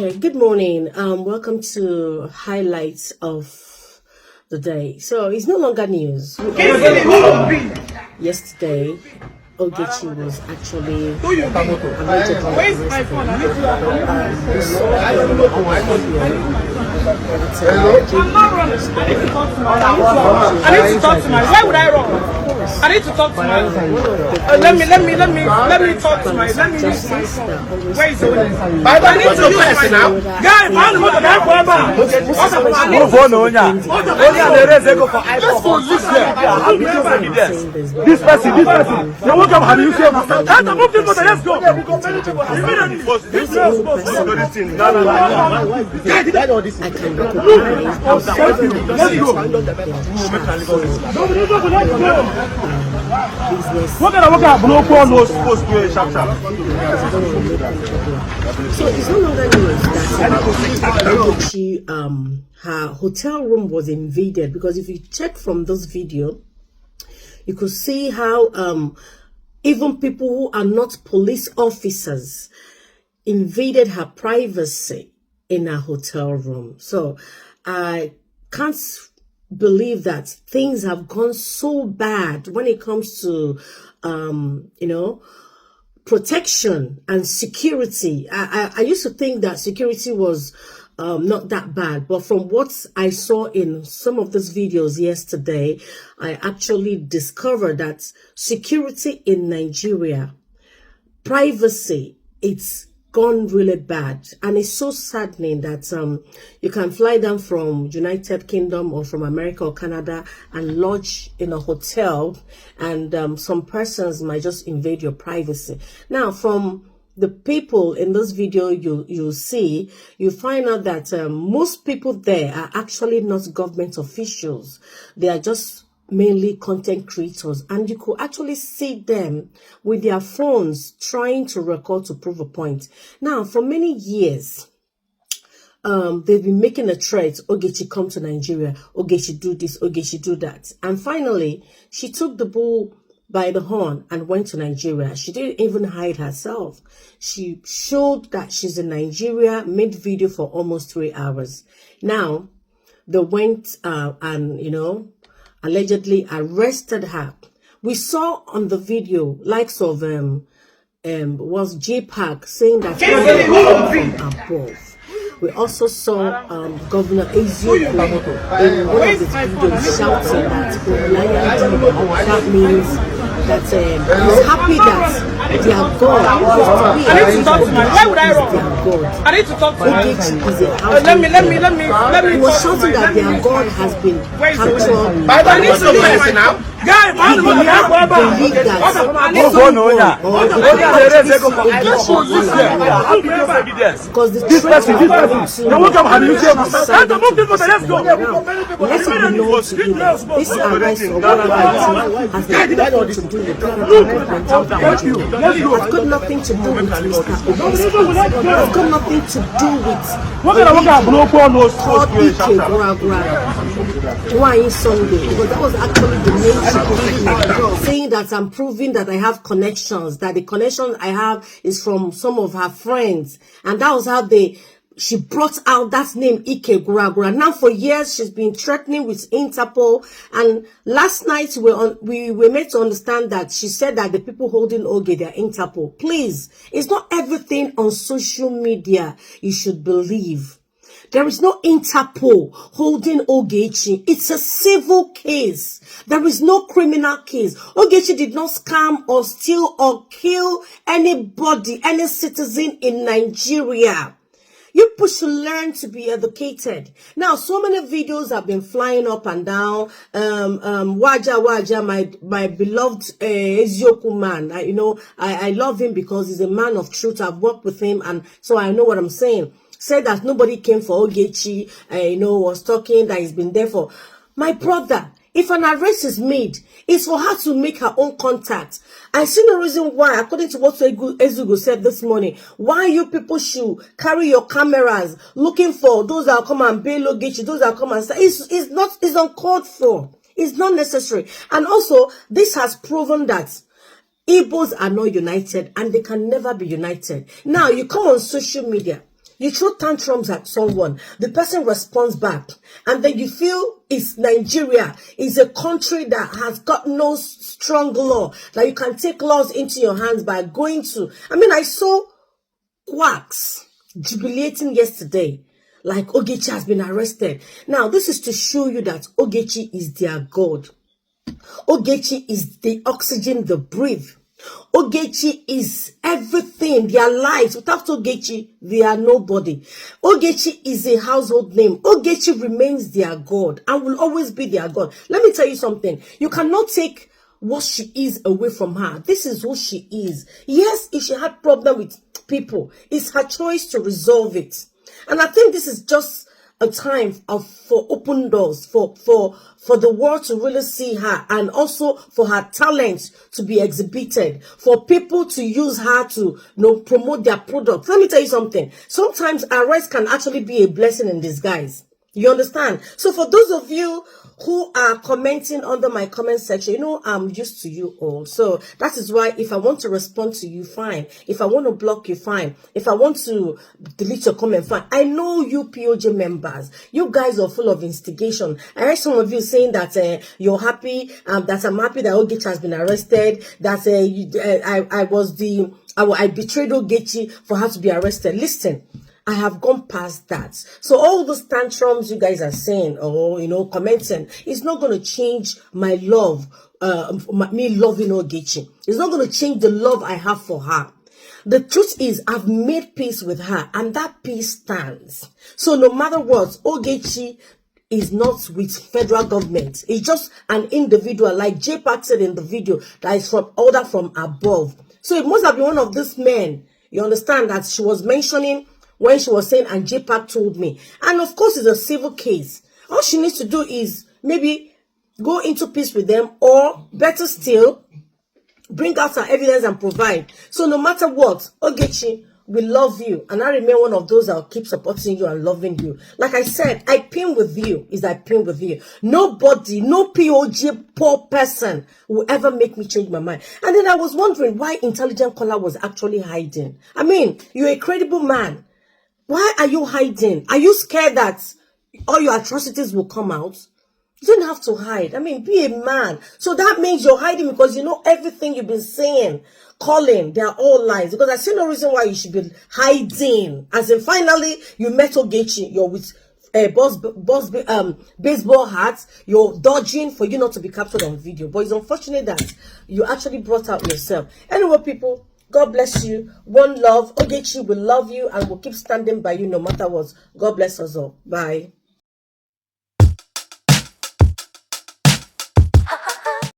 Okay, good morning. Welcome to highlights of the day. So it's no longer news. Yesterday, Ogechi was actually I need to talk to my. Why would I run? I need to talk to my. Let me talk to my. Let me use my phone. Where is it? I need to use my now. Guy, man, what the hell? Move on, Onya. Onya, the rest go for iPhone. This person. You won't come. Have you seen? Let's go. So it's no longer news that Ogechi, her hotel room was invaded, because if you check from this video, you could see how even people who are not police officers invaded her privacy in her hotel room. So I can't believe that things have gone so bad when it comes to protection and security. I used to think that security was not that bad, but from what I saw in some of these videos yesterday, I actually discovered that security in Nigeria, privacy, it's gone really bad. And it's so saddening that you can fly down from United Kingdom or from America or Canada and lodge in a hotel, and some persons might just invade your privacy. Now, from the people in this video you see, you find out that most people there are actually not government officials. They are just mainly content creators, and you could actually see them with their phones trying to record to prove a point. Now, for many years, they've been making a threat: Ogechi, come to Nigeria, Ogechi, do this, Ogechi, do that. And finally, she took the bull by the horn and went to Nigeria. She didn't even hide herself. She showed that she's in Nigeria, made video for almost 3 hours. Now, they went and, allegedly arrested her. We saw on the video likes of was JPAC saying that she was from above. We also saw Governor Ezio in one of the videos shouting that that means that he's happy that their God. I need to talk to my. Why would I run? I need to talk to my. Let me. He was shouting that their God has been captured. I need to use my now. Guy, man, He believed that because the threat of going to this arrest or whatever has nothing to do with I've got nothing to do with Mr. Ogechi. I've got nothing to do with why Sunday, because that was actually the main saying that I'm proving that I have connections, that the connection I have is from some of her friends, and that was how she brought out that name Ike Gura. Now for years she's been threatening with Interpol, and last night we were made to understand that she said that the people holding Oge, they're Interpol. Please, it's not everything on social media you should believe. There is no Interpol holding Ogechi. It's a civil case. There is no criminal case. Ogechi did not scam or steal or kill anybody, any citizen in Nigeria. You people should learn to be educated. Now, so many videos have been flying up and down. Waja, my beloved Ezioku man. I love him because he's a man of truth. I've worked with him, and so I know what I'm saying. Said that nobody came for Ogechi, was talking that he's been there for. My brother, if an arrest is made, it's for her to make her own contact. I see no reason why, according to what Ezugo said this morning, why you people should carry your cameras looking for those that will come and bail Ogechi, those that will come and say, it's uncalled for. It's not necessary. And also, this has proven that Igbos are not united and they can never be united. Now, you come on social media, You throw tantrums at someone, the person responds back, and then you feel it's Nigeria, is a country that has got no strong law, that you can take laws into your hands by going to. I mean, I saw quacks jubilating yesterday, like Ogechi has been arrested. Now, this is to show you that Ogechi is their God. Ogechi is the oxygen they breathe. Ogechi is everything, their lives. Without Ogechi, they are nobody. Ogechi is a household name. Ogechi remains their God and will always be their God. Let me tell you something. You cannot take what she is away from her. This is who she is. Yes, if she had problem with people, it's her choice to resolve it. And I think this is just a time for open doors, for the world to really see her, and also for her talents to be exhibited, for people to use her to promote their products. Let me tell you something. Sometimes arrest can actually be a blessing in disguise. You understand? So for those of you who are commenting under my comment section, I'm used to you all. So that is why if I want to respond to you, fine. If I want to block you, fine. If I want to delete your comment, fine. I know you POJ members. You guys are full of instigation. I heard some of you saying that you're happy, that I'm happy that Ogechi has been arrested, that I betrayed Ogechi for her to be arrested. Listen. I have gone past that. So all those tantrums you guys are saying or, commenting, it's not going to change my love, me loving Ogechi. It's not going to change the love I have for her. The truth is, I've made peace with her, and that peace stands. So no matter what, Ogechi is not with federal government. It's just an individual, like J-Pack said in the video, that is from order from above. So it must have been one of these men, you understand, that she was mentioning when she was saying, and J-Pack told me. And of course, it's a civil case. All she needs to do is maybe go into peace with them, or better still, bring out her evidence and provide. So no matter what, Ogechi, we love you. And I remain one of those that will keep supporting you and loving you. Like I said, I pin with you is I pin with you. Nobody, no POJ poor person will ever make me change my mind. And then I was wondering why Intelligent Caller was actually hiding. I mean, you're a credible man. Why are you hiding? Are you scared that all your atrocities will come out? You don't have to hide. I mean, be a man. So that means you're hiding because you know everything you've been saying, calling, they're all lies. Because I see no reason why you should be hiding. As in, finally, you met Ogechi. You're with baseball hats. You're dodging for you not to be captured on video. But it's unfortunate that you actually brought out yourself. Anyway, people, God bless you. One love. Ogechi will love you and will keep standing by you no matter what. God bless us all. Bye.